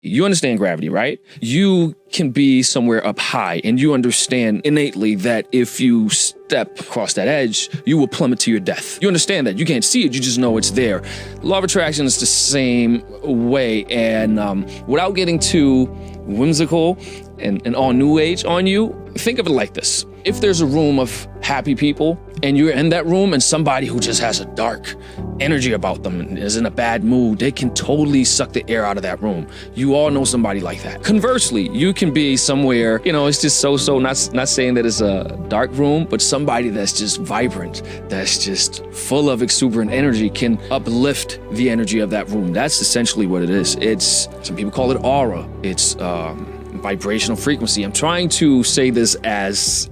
You understand gravity, right? You can be somewhere up high and you understand innately that if you step across that edge, you will plummet to your death. You understand that. You can't see it, you just know it's there. Law of attraction is the same way. And without getting too whimsical and all new age on you, think of it like this. If there's a room of happy people and you're in that room and somebody who just has a dark energy about them and is in a bad mood, they can totally suck the air out of that room. You all know somebody like that. Conversely, you can be somewhere, it's just so, not saying that it's a dark room, but somebody that's just vibrant, that's just full of exuberant energy can uplift the energy of that room. That's essentially what it is. Some people call it aura. It's vibrational frequency. I'm trying to say this as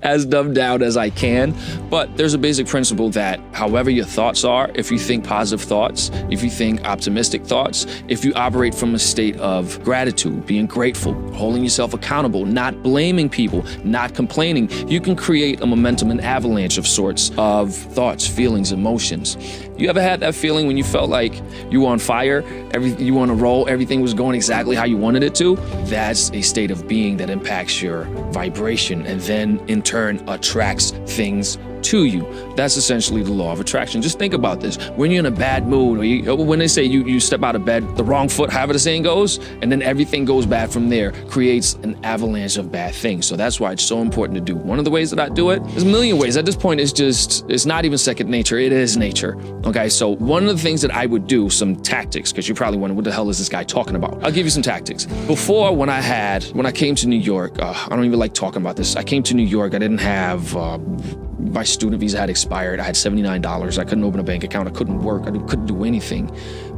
as dumbed down as I can, but there's a basic principle that however your thoughts are, if you think positive thoughts, if you think optimistic thoughts, if you operate from a state of gratitude, being grateful, holding yourself accountable, not blaming people, not complaining, you can create a momentum, an avalanche of sorts of thoughts, feelings, emotions. You ever had that feeling when you felt like you were on fire, you were on a roll, everything was going exactly how you wanted it to? That's a state of being that impacts your vibration and then in turn attracts things to you. That's essentially the law of attraction. Just think about this. When you're in a bad mood, or when they say you step out of bed, the wrong foot, however the saying goes, and then everything goes bad from there, creates an avalanche of bad things. So that's why it's so important to do. One of the ways that I do it, there's a million ways. At this point, it's not even second nature. It is nature. Okay, so one of the things that I would do, some tactics, because you probably wonder, what the hell is this guy talking about? I'll give you some tactics. Before, when I came to New York, I don't even like talking about this. I came to New York, I didn't have, my student visa had expired. I had $79. I couldn't open a bank account. I couldn't work. I couldn't do anything.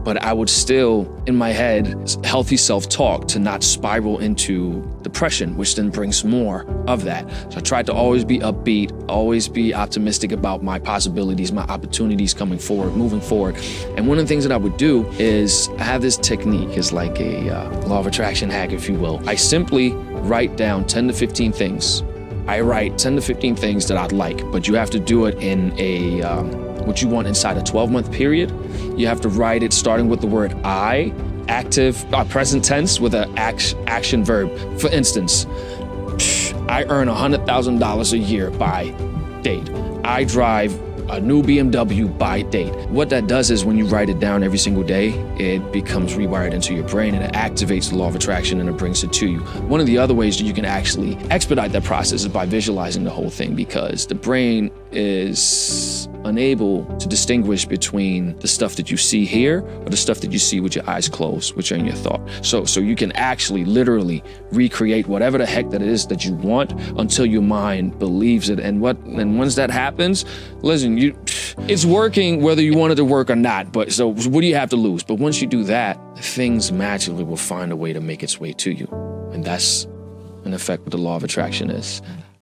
But I would still, in my head, healthy self-talk to not spiral into depression, which then brings more of that. So I tried to always be upbeat, always be optimistic about my possibilities, my opportunities coming forward, moving forward. And one of the things that I would do is I have this technique. It's like a law of attraction hack, if you will. I simply write down 10 to 15 things. I write 10 to 15 things that I'd like, but you have to do it in what you want inside a 12-month period. You have to write it starting with the word I, active, present tense with an action verb. For instance, I earn $100,000 a year by date. I drive a new BMW by date. What that does is when you write it down every single day, it becomes rewired into your brain and it activates the law of attraction and it brings it to you. One of the other ways that you can actually expedite that process is by visualizing the whole thing, because the brain is unable to distinguish between the stuff that you see here or the stuff that you see with your eyes closed, which are in your thought. So you can actually literally recreate whatever the heck that it is that you want until your mind believes it. And once that happens, listen, it's working whether you want it to work or not. But so what do you have to lose? But once you do that, things magically will find a way to make its way to you. And that's in effect what the law of attraction is.